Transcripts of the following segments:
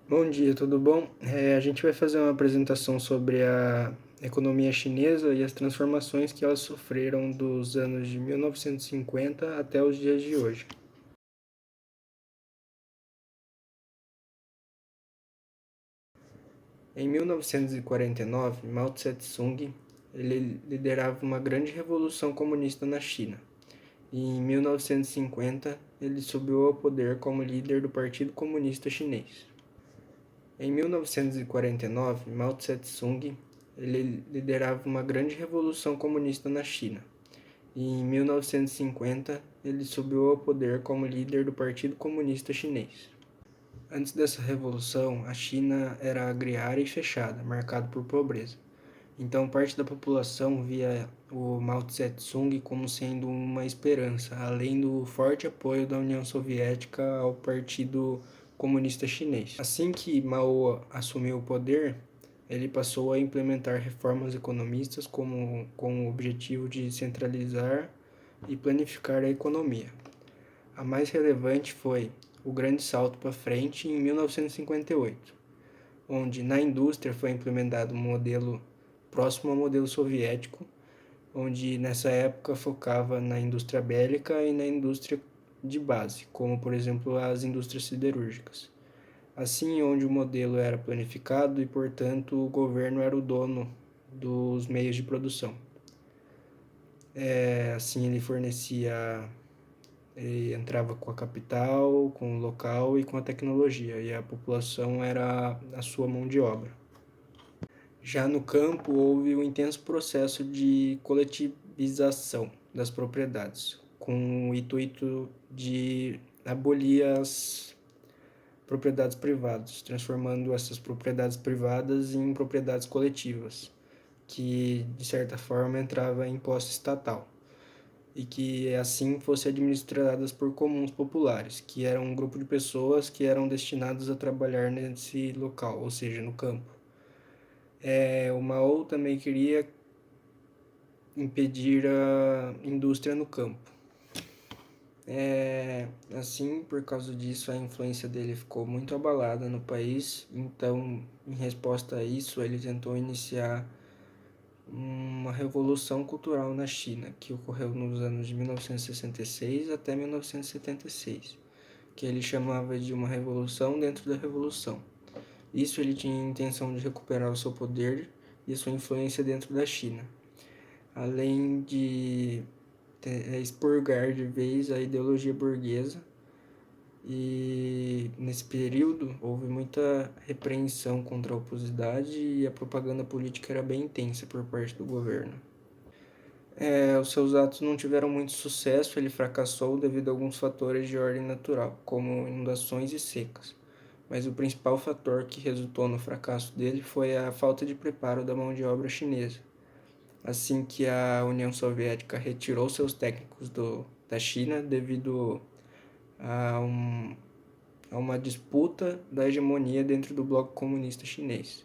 Bom dia, tudo bom? A gente vai fazer uma apresentação sobre a economia chinesa e as transformações que elas sofreram dos anos de 1950 até os dias de hoje. Em 1949, Mao Tse-tung ele liderava uma grande revolução comunista na China. E em 1950, ele subiu ao poder como líder do Partido Comunista Chinês. Em 1949, Mao Tse-tung ele liderava uma grande revolução comunista na China. E em 1950, ele subiu ao poder como líder do Partido Comunista Chinês. Antes dessa revolução, a China era agrária e fechada, marcada por pobreza. Então, parte da população via o Mao Tse-tung como sendo uma esperança, além do forte apoio da União Soviética ao Partido Comunista Chinês. Assim que Mao assumiu o poder, ele passou a implementar reformas economistas com o objetivo de centralizar e planificar a economia. A mais relevante foi o grande salto para frente em 1958, onde na indústria foi implementado um modelo próximo ao modelo soviético, onde nessa época focava na indústria bélica e na indústria de base, como por exemplo as indústrias siderúrgicas. Assim, onde o modelo era planificado e, portanto, o governo era o dono dos meios de produção. Assim, ele entrava com a capital, com o local e com a tecnologia, e a população era a sua mão de obra. Já no campo, houve um intenso processo de coletivização das propriedades, com o intuito de abolir as propriedades privadas, transformando essas propriedades privadas em propriedades coletivas, que de certa forma entrava em posse estatal, e que assim fossem administradas por comuns populares, que eram um grupo de pessoas que eram destinadas a trabalhar nesse local, ou seja, no campo. O Mao também queria impedir a indústria no campo. Assim, por causa disso, a influência dele ficou muito abalada no país. Então, em resposta a isso, ele tentou iniciar uma revolução cultural na China, que ocorreu nos anos de 1966 até 1976, que ele chamava de uma revolução dentro da revolução. Isso ele tinha a intenção de recuperar o seu poder e sua influência dentro da China, além de expurgar de vez a ideologia burguesa. E nesse período houve muita repreensão contra a oposição e a propaganda política era bem intensa por parte do governo. Os seus atos não tiveram muito sucesso, ele fracassou devido a alguns fatores de ordem natural, como inundações e secas. Mas o principal fator que resultou no fracasso dele foi a falta de preparo da mão de obra chinesa. Assim que a União Soviética retirou seus técnicos da China devido a uma disputa da hegemonia dentro do bloco comunista chinês.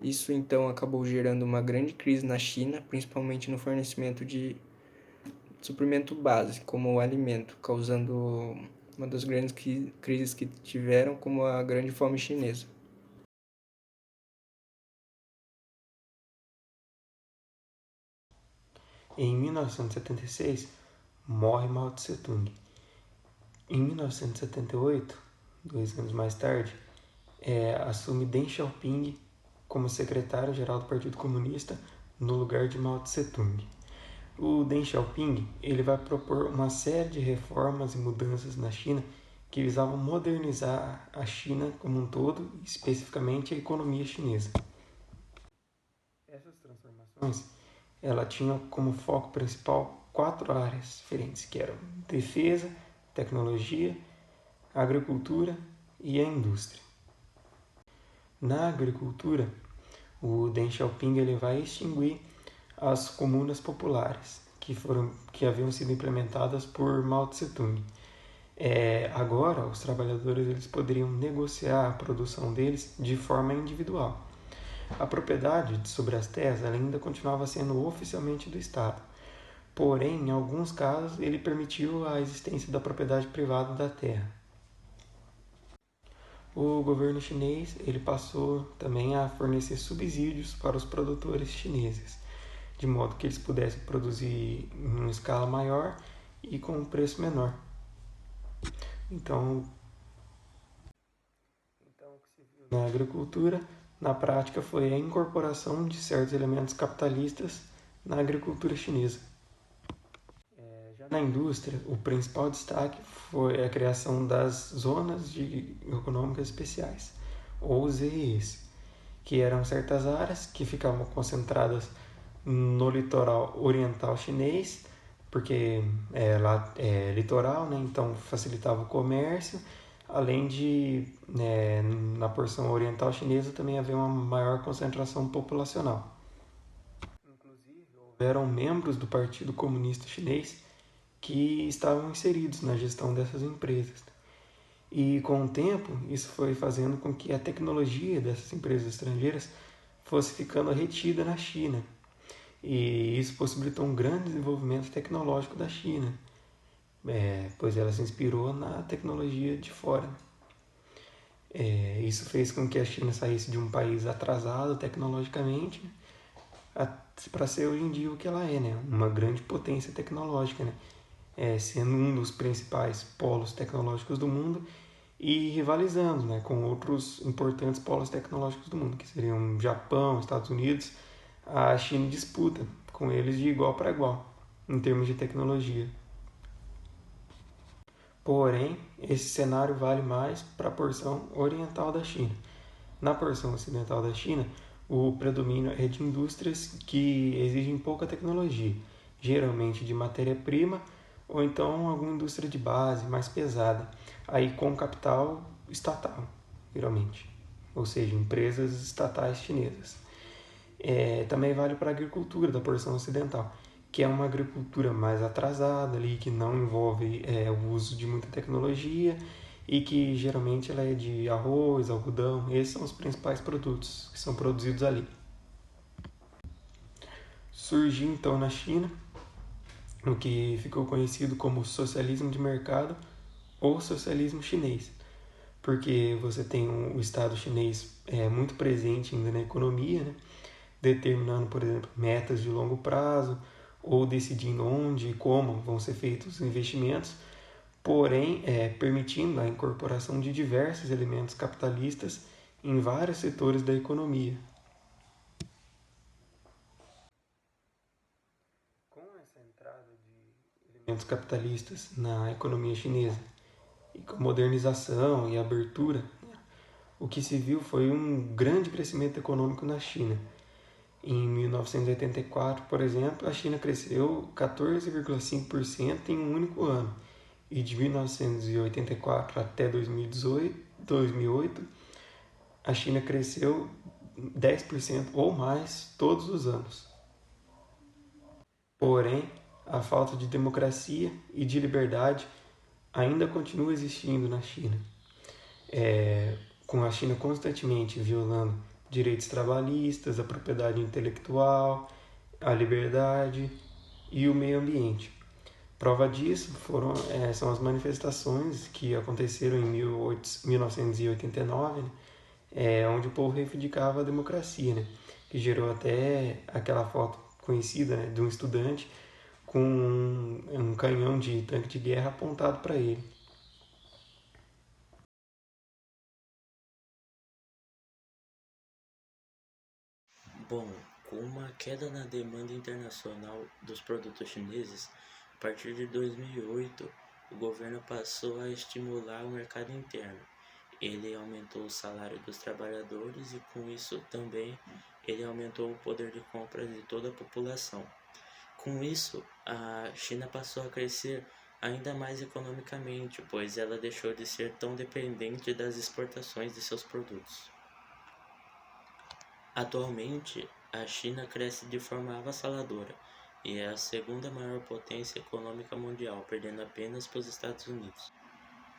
Isso então acabou gerando uma grande crise na China, principalmente no fornecimento de suprimento básico, como o alimento, causando uma das grandes crises que tiveram, como a grande fome chinesa. Em 1976, morre Mao Tse-tung. Em 1978, 2 anos mais tarde, assume Deng Xiaoping como secretário-geral do Partido Comunista no lugar de Mao Tse-tung. O Deng Xiaoping ele vai propor uma série de reformas e mudanças na China que visavam modernizar a China como um todo, especificamente a economia chinesa. Essas transformações ela tinha como foco principal 4 áreas diferentes, que eram defesa, tecnologia, agricultura e a indústria. Na agricultura, o Deng Xiaoping ele vai extinguir as comunas populares que haviam sido implementadas por Mao Tse-tung. Agora, os trabalhadores eles poderiam negociar a produção deles de forma individual. A propriedade sobre as terras ainda continuava sendo oficialmente do Estado, porém, em alguns casos, ele permitiu a existência da propriedade privada da terra. o governo chinês ele passou também a fornecer subsídios para os produtores chineses, de modo que eles pudessem produzir em uma escala maior e com um preço menor. Então, o que se viu na agricultura, na prática, foi a incorporação de certos elementos capitalistas na agricultura chinesa. Já na indústria, o principal destaque foi a criação das zonas econômicas especiais, ou ZEs, que eram certas áreas que ficavam concentradas no litoral oriental chinês, porque lá é litoral, né, então facilitava o comércio, além de, na porção oriental chinesa, também haver uma maior concentração populacional. Inclusive, houveram membros do Partido Comunista Chinês que estavam inseridos na gestão dessas empresas. E com o tempo, isso foi fazendo com que a tecnologia dessas empresas estrangeiras fosse ficando retida na China. E isso possibilitou um grande desenvolvimento tecnológico da China, pois ela se inspirou na tecnologia de fora. Isso fez com que a China saísse de um país atrasado tecnologicamente para ser hoje em dia o que ela é, né? Uma grande potência tecnológica, né? Sendo um dos principais polos tecnológicos do mundo e rivalizando, né, com outros importantes polos tecnológicos do mundo, que seriam Japão, Estados Unidos. A China disputa com eles de igual para igual em termos de tecnologia. Porém, esse cenário vale mais para a porção oriental da China. Na porção ocidental da China, o predomínio é de indústrias que exigem pouca tecnologia, geralmente de matéria-prima ou então alguma indústria de base mais pesada, aí com capital estatal, geralmente, ou seja, empresas estatais chinesas. Também vale para a agricultura da porção ocidental, que é uma agricultura mais atrasada ali, que não envolve o uso de muita tecnologia e que geralmente ela é de arroz, algodão. Esses são os principais produtos que são produzidos ali. Surgiu então na China o que ficou conhecido como socialismo de mercado ou socialismo chinês, porque você tem o Estado chinês muito presente ainda na economia, né? Determinando, por exemplo, metas de longo prazo ou decidindo onde e como vão ser feitos os investimentos, porém permitindo a incorporação de diversos elementos capitalistas em vários setores da economia. Com essa entrada de elementos capitalistas na economia chinesa e com a modernização e abertura, o que se viu foi um grande crescimento econômico na China. Em 1984, por exemplo, a China cresceu 14,5% em um único ano. E de 1984 até 2008, a China cresceu 10% ou mais todos os anos. Porém, a falta de democracia e de liberdade ainda continua existindo na China, com a China constantemente violando direitos trabalhistas, a propriedade intelectual, a liberdade e o meio ambiente. Prova disso são as manifestações que aconteceram em 1989, né, onde o povo reivindicava a democracia, né, que gerou até aquela foto conhecida, né, de um estudante com um canhão de tanque de guerra apontado para ele. Bom, com uma queda na demanda internacional dos produtos chineses, a partir de 2008, o governo passou a estimular o mercado interno. Ele aumentou o salário dos trabalhadores e, com isso, também ele aumentou o poder de compra de toda a população. Com isso, a China passou a crescer ainda mais economicamente, pois ela deixou de ser tão dependente das exportações de seus produtos. Atualmente, a China cresce de forma avassaladora e é a segunda maior potência econômica mundial, perdendo apenas para os Estados Unidos.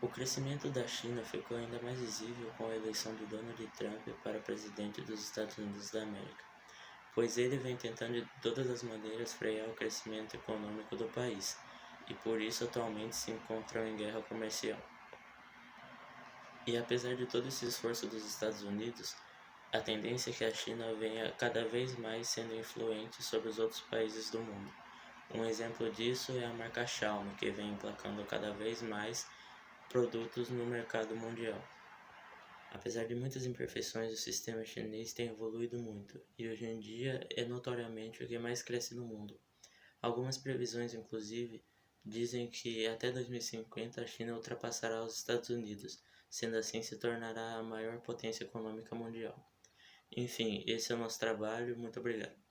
O crescimento da China ficou ainda mais visível com a eleição de Donald Trump para presidente dos Estados Unidos da América, pois ele vem tentando de todas as maneiras frear o crescimento econômico do país, e por isso atualmente se encontram em guerra comercial. E apesar de todo esse esforço dos Estados Unidos, a tendência é que a China venha cada vez mais sendo influente sobre os outros países do mundo. Um exemplo disso é a marca Xiaomi, que vem emplacando cada vez mais produtos no mercado mundial. Apesar de muitas imperfeições, o sistema chinês tem evoluído muito e hoje em dia é notoriamente o que mais cresce no mundo. Algumas previsões, inclusive, dizem que até 2050 a China ultrapassará os Estados Unidos, sendo assim se tornará a maior potência econômica mundial. Enfim, esse é o nosso trabalho. Muito obrigado.